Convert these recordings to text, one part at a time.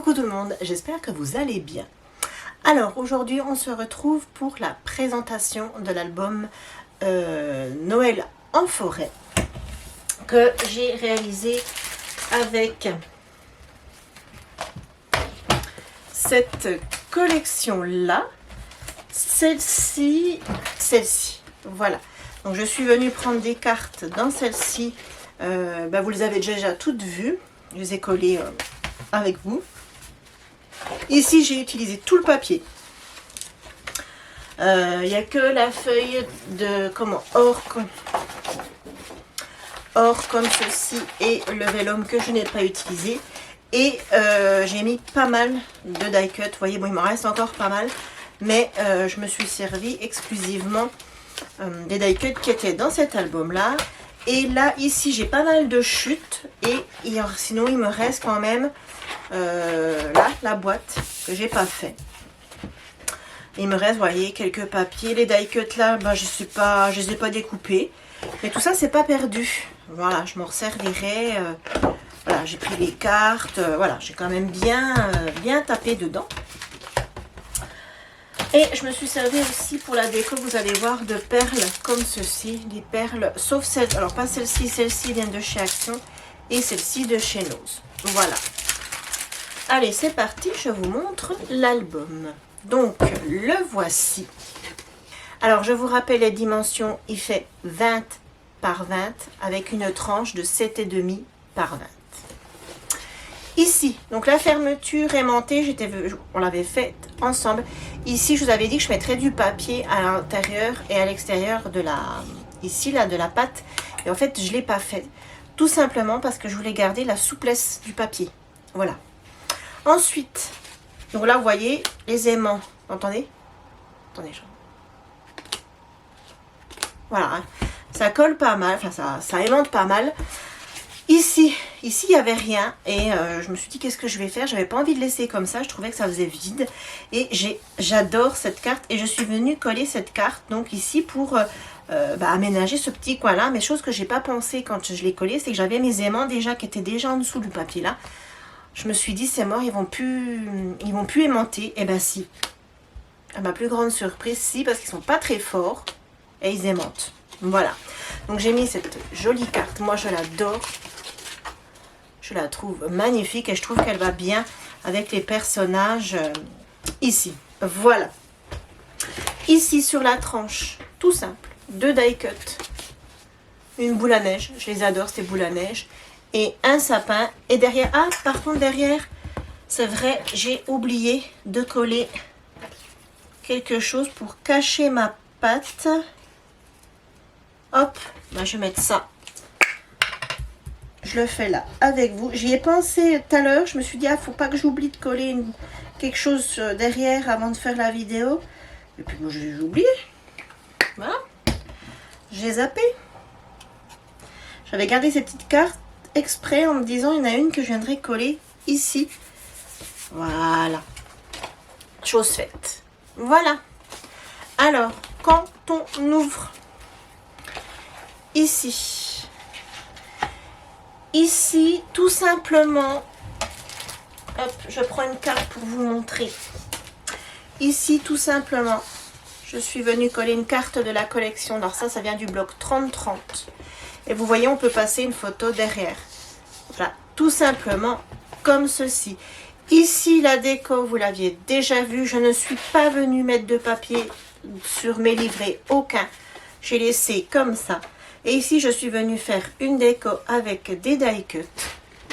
Coucou tout le monde, j'espère que vous allez bien. Alors aujourd'hui on se retrouve pour la présentation de l'album Noël en forêt que j'ai réalisé avec cette collection là, celle-ci, voilà. Donc je suis venue prendre des cartes dans celle-ci, vous les avez déjà toutes vues, je les ai collées avec vous. Ici j'ai utilisé tout le papier, il n'y a que la feuille de or comme ceci et le vellum que je n'ai pas utilisé, et j'ai mis pas mal de die cut. Vous voyez, bon, il m'en reste encore pas mal, mais je me suis servi exclusivement des die cut qui étaient dans cet album là. Et là ici j'ai pas mal de chutes, et sinon il me reste quand même là la boîte que j'ai pas fait. Il me reste, vous voyez, quelques papiers. Les die cut là, je les ai pas découpés, mais tout ça c'est pas perdu. Voilà, je m'en resservirai. Voilà, j'ai pris les cartes, voilà, j'ai quand même bien tapé dedans. Et je me suis servi aussi pour la déco, vous allez voir, de perles comme ceci. Des perles, sauf celle, alors pas celle-ci, celle-ci vient de chez Action et celle-ci de chez Nose. Voilà. Allez, c'est parti, je vous montre l'album. Donc, le voici. Alors, je vous rappelle les dimensions, il fait 20 par 20 avec une tranche de 7,5 par 20. Ici, donc la fermeture aimantée, on l'avait faite ensemble. Ici, je vous avais dit que je mettrais du papier à l'intérieur et à l'extérieur de la pâte. Et en fait, je ne l'ai pas fait. Tout simplement parce que je voulais garder la souplesse du papier. Voilà. Ensuite, donc là, vous voyez, les aimants. Vous entendez? Attendez, voilà. Hein. Ça colle pas mal, enfin, ça aimante pas mal. Ici, il n'y avait rien, et je me suis dit qu'est-ce que je vais faire. J'avais pas envie de laisser comme ça, je trouvais que ça faisait vide, et j'adore cette carte, et je suis venue coller cette carte donc ici pour aménager ce petit coin là. Mais chose que j'ai pas pensé quand je l'ai collé, c'est que j'avais mes aimants déjà qui étaient déjà en dessous du papier là. Je me suis dit c'est mort, ils vont plus aimanter. Et ben si, à ma plus grande surprise, si, parce qu'ils sont pas très forts et ils aimantent. Voilà, donc j'ai mis cette jolie carte, moi je l'adore. Je la trouve magnifique et je trouve qu'elle va bien avec les personnages ici. Voilà. Ici sur la tranche, tout simple, 2 die cut, une boule à neige, je les adore ces boules à neige, et un sapin. Et derrière, par contre derrière, c'est vrai, j'ai oublié de coller quelque chose pour cacher ma pâte. Hop, je vais mettre ça. Je le fais là avec vous. J'y ai pensé tout à l'heure. Je me suis dit, faut pas que j'oublie de coller quelque chose derrière avant de faire la vidéo. Et puis moi, j'ai oublié. Voilà. J'ai zappé. J'avais gardé ces petites cartes exprès en me disant, il y en a une que je viendrai coller ici. Voilà. Chose faite. Voilà. Alors, quand on ouvre ici, tout simplement, hop, je prends une carte pour vous montrer. Ici, tout simplement, je suis venue coller une carte de la collection. Alors ça vient du bloc 30-30. Et vous voyez, on peut passer une photo derrière. Voilà, tout simplement comme ceci. Ici, la déco, vous l'aviez déjà vu. Je ne suis pas venue mettre de papier sur mes livrets, aucun. J'ai laissé comme ça. Et ici, je suis venue faire une déco avec des die cut.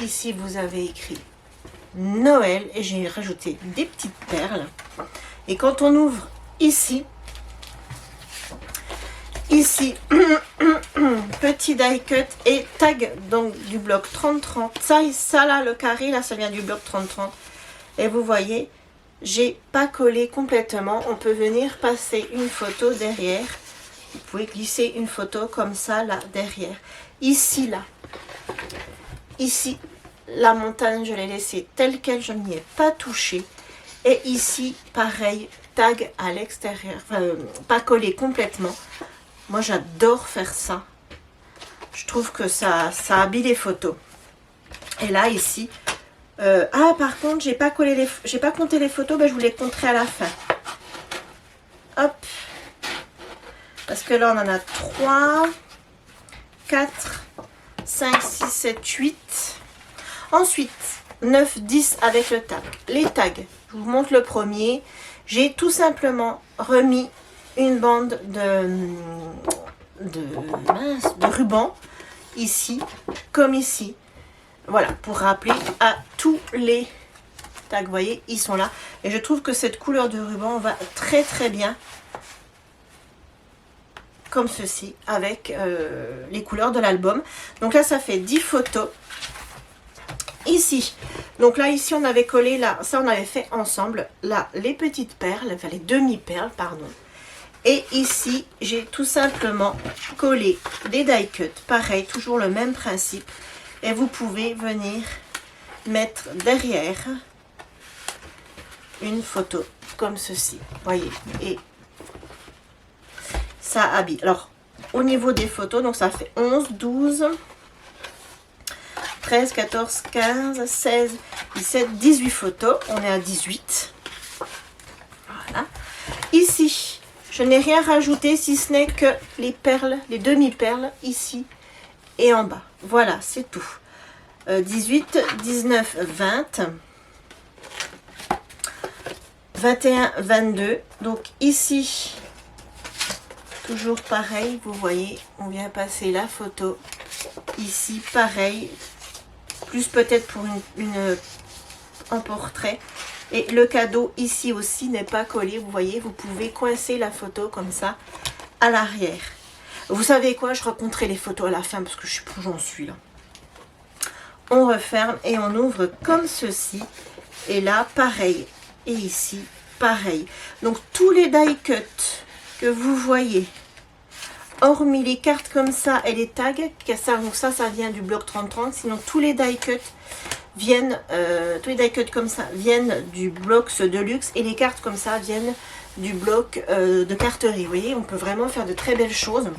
Ici, vous avez écrit Noël et j'ai rajouté des petites perles. Et quand on ouvre ici, petit die cut et tag donc du bloc 30-30. Ça là, le carré, là, ça vient du bloc 30-30. Et vous voyez, j'ai pas collé complètement. On peut venir passer une photo derrière. Vous pouvez glisser une photo comme ça, là, derrière. Ici, là. Ici, la montagne, je l'ai laissée telle qu'elle. Je n'y ai pas touché. Et ici, pareil, tag à l'extérieur. Enfin, pas collé complètement. Moi, j'adore faire ça. Je trouve que ça habille les photos. Et là, ici, Ah, par contre, j'ai pas compté les photos, ben, je vous les compterai à la fin. Hop. Parce que là, on en a 3, 4, 5, 6, 7, 8. Ensuite, 9, 10 avec le tag. Les tags, je vous montre le premier. J'ai tout simplement remis une bande de ruban ici, comme ici. Voilà, pour rappeler à tous les tags, vous voyez, ils sont là. Et je trouve que cette couleur de ruban va très très bien, comme ceci, avec les couleurs de l'album. Donc là, ça fait 10 photos. Ici, donc là, ici, on avait collé, là, ça, on avait fait ensemble, là, les petites perles, enfin les demi-perles, pardon. Et ici, j'ai tout simplement collé des die cuts, pareil, toujours le même principe. Et vous pouvez venir mettre derrière une photo comme ceci, voyez. Et ça habille. Alors, au niveau des photos, donc ça fait 11, 12, 13, 14, 15, 16, 17, 18 photos. On est à 18. Voilà. Ici, je n'ai rien rajouté si ce n'est que les perles, les demi-perles ici et en bas. Voilà, c'est tout. 18, 19, 20, 21, 22. Donc ici, toujours pareil, vous voyez, on vient passer la photo. Ici, pareil, plus peut-être pour un portrait. Et le cadeau ici aussi n'est pas collé, vous voyez, vous pouvez coincer la photo comme ça à l'arrière. Vous savez quoi, je raconterai les photos à la fin parce que je sais plus où j'en suis là. On referme et on ouvre comme ceci. Et là, pareil. Et ici, pareil. Donc, tous les die cuts que vous voyez, hormis les cartes comme ça et les tags, donc ça vient du bloc 30-30. Sinon, tous les die cuts viennent, comme ça viennent du bloc de luxe. Et les cartes comme ça viennent du bloc de carterie. Vous voyez, on peut vraiment faire de très belles choses.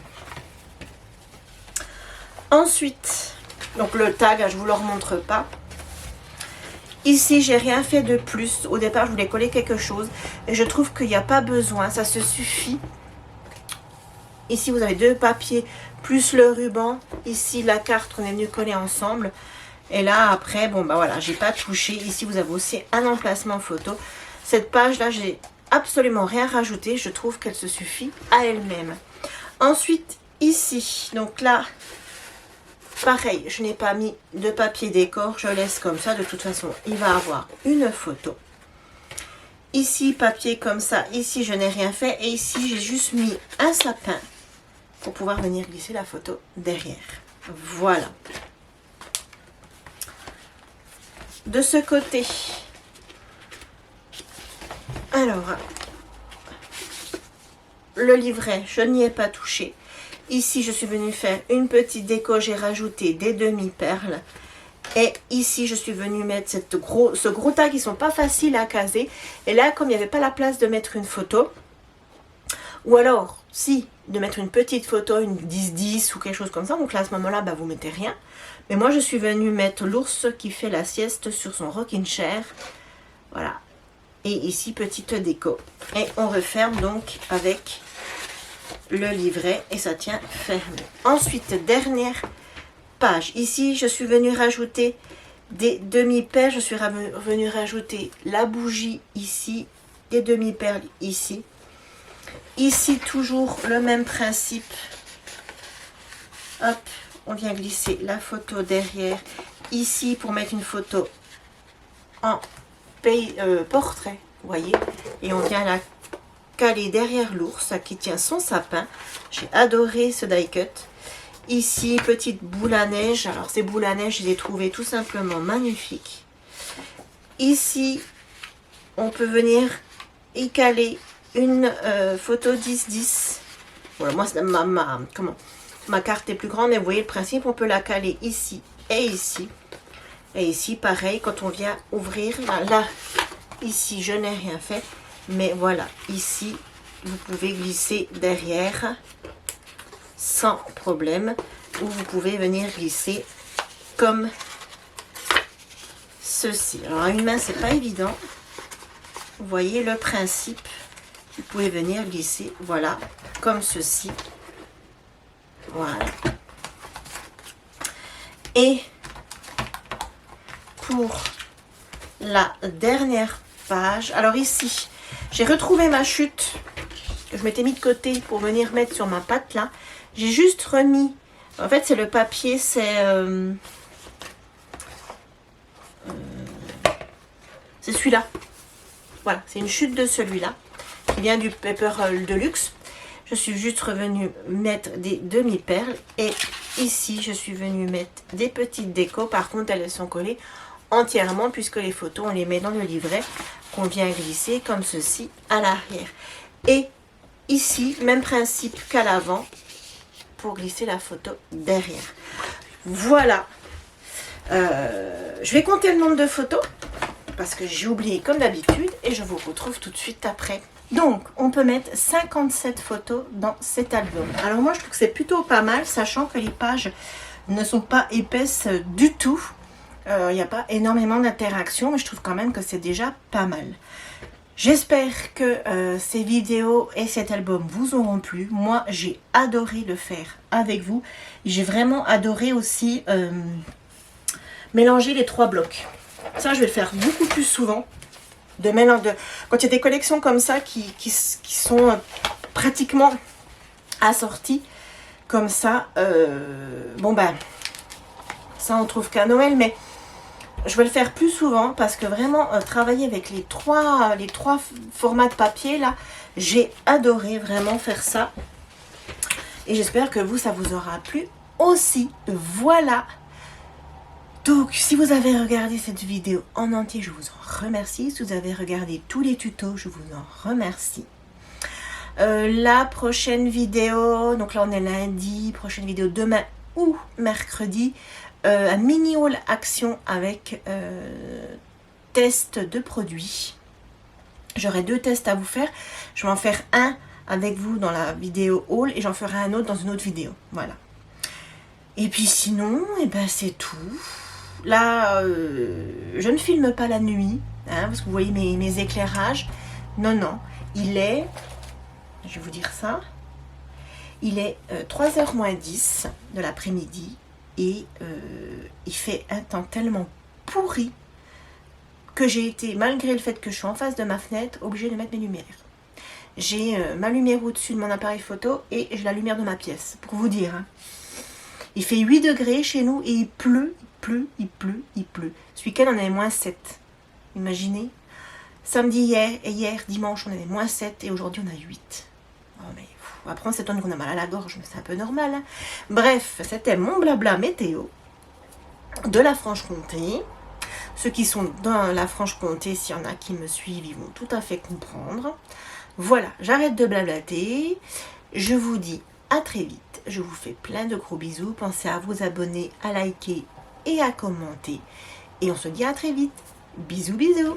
Ensuite, donc le tag, je ne vous le remontre pas. Ici, j'ai rien fait de plus. Au départ, je voulais coller quelque chose. Et je trouve qu'il n'y a pas besoin. Ça se suffit. Ici, vous avez 2 papiers plus le ruban. Ici, la carte qu'on est venu coller ensemble. Et là, après, bon, bah voilà, j'ai pas touché. Ici, vous avez aussi un emplacement photo. Cette page-là, j'ai absolument rien rajouté. Je trouve qu'elle se suffit à elle-même. Ensuite, ici, donc là... Pareil, je n'ai pas mis de papier décor, je laisse comme ça. De toute façon, il va avoir une photo. Ici, papier comme ça. Ici, je n'ai rien fait. Et ici, j'ai juste mis un sapin pour pouvoir venir glisser la photo derrière. Voilà. De ce côté, alors, le livret, je n'y ai pas touché. Ici, je suis venue faire une petite déco. J'ai rajouté des demi-perles. Et ici, je suis venue mettre ce gros tag. Ils ne sont pas faciles à caser. Et là, comme il n'y avait pas la place de mettre une photo, ou alors, si, de mettre une petite photo, une 10-10 ou quelque chose comme ça. Donc là, à ce moment-là, bah, vous mettez rien. Mais moi, je suis venue mettre l'ours qui fait la sieste sur son rocking chair. Voilà. Et ici, petite déco. Et on referme donc avec... le livret et ça tient fermé. Ensuite, dernière page. Ici, je suis venue rajouter des demi-perles. Je suis venue rajouter la bougie ici, des demi-perles ici. Ici, toujours le même principe. Hop, on vient glisser la photo derrière. Ici, pour mettre une photo en portrait, vous voyez. Et on vient la calé derrière l'ours qui tient son sapin. J'ai adoré ce die cut. Ici, petite boule à neige. Alors, ces boules à neige, je les ai trouvées tout simplement magnifiques. Ici, on peut venir y caler une photo 10-10. Voilà, moi, ma carte est plus grande, mais vous voyez le principe, on peut la caler ici et ici. Et ici, pareil, quand on vient ouvrir, là ici, je n'ai rien fait. Mais voilà, ici, vous pouvez glisser derrière sans problème. Ou vous pouvez venir glisser comme ceci. Alors à une main, c'est pas évident. Vous voyez le principe. Vous pouvez venir glisser, voilà, comme ceci. Voilà. Et pour la dernière page, alors ici, j'ai retrouvé ma chute que je m'étais mis de côté pour venir mettre sur ma patte là. J'ai juste remis, en fait c'est le papier, c'est celui-là. Voilà, c'est une chute de celui-là qui vient du Paper Deluxe. Je suis juste revenue mettre des demi-perles et ici je suis venue mettre des petites décos. Par contre elles sont collées entièrement puisque les photos on les met dans le livret qu'on vient glisser comme ceci à l'arrière. Et ici même principe qu'à l'avant pour glisser la photo derrière. Voilà. Je vais compter le nombre de photos parce que j'ai oublié comme d'habitude et je vous retrouve tout de suite après. Donc, on peut mettre 57 photos dans cet album. Alors moi, je trouve que c'est plutôt pas mal, sachant que les pages ne sont pas épaisses du tout. Il n'y a pas énormément d'interactions, mais je trouve quand même que c'est déjà pas mal. J'espère que ces vidéos et cet album vous auront plu. Moi, j'ai adoré le faire avec vous. J'ai vraiment adoré aussi mélanger les 3 blocs. Ça, je vais le faire beaucoup plus souvent. De mélange de quand il y a des collections comme ça qui sont pratiquement assorties comme ça, bon ben ça on trouve qu'à Noël, mais je vais le faire plus souvent parce que vraiment travailler avec les trois formats de papier là, j'ai adoré vraiment faire ça et j'espère que vous, ça vous aura plu aussi. Voilà. Donc, si vous avez regardé cette vidéo en entier, je vous en remercie. Si vous avez regardé tous les tutos, je vous en remercie. La prochaine vidéo, donc là on est lundi, prochaine vidéo demain ou mercredi, un mini haul action avec test de produits. J'aurai 2 tests à vous faire. Je vais en faire un avec vous dans la vidéo haul et j'en ferai un autre dans une autre vidéo. Voilà. Et puis sinon, eh ben, c'est tout. Là, je ne filme pas la nuit, hein, parce que vous voyez mes éclairages. Non, non, il est, je vais vous dire ça, il est 3h moins 10 de l'après-midi et il fait un temps tellement pourri que j'ai été, malgré le fait que je suis en face de ma fenêtre, obligée de mettre mes lumières. J'ai ma lumière au-dessus de mon appareil photo et j'ai la lumière de ma pièce, pour vous dire. Hein. Il fait 8 degrés chez nous et il pleut. Il pleut. Ce week-end, on avait moins 7. Imaginez. Samedi hier, dimanche, on avait moins 7 et aujourd'hui, on a 8. Oh, mais après, on s'étonne qu'on a mal à la gorge, mais c'est un peu normal. Hein. Bref, c'était mon blabla météo de la Franche-Comté. Ceux qui sont dans la Franche-Comté, s'il y en a qui me suivent, ils vont tout à fait comprendre. Voilà, j'arrête de blablater. Je vous dis à très vite. Je vous fais plein de gros bisous. Pensez à vous abonner, à liker et à commenter. Et on se dit à très vite. Bisous, bisous.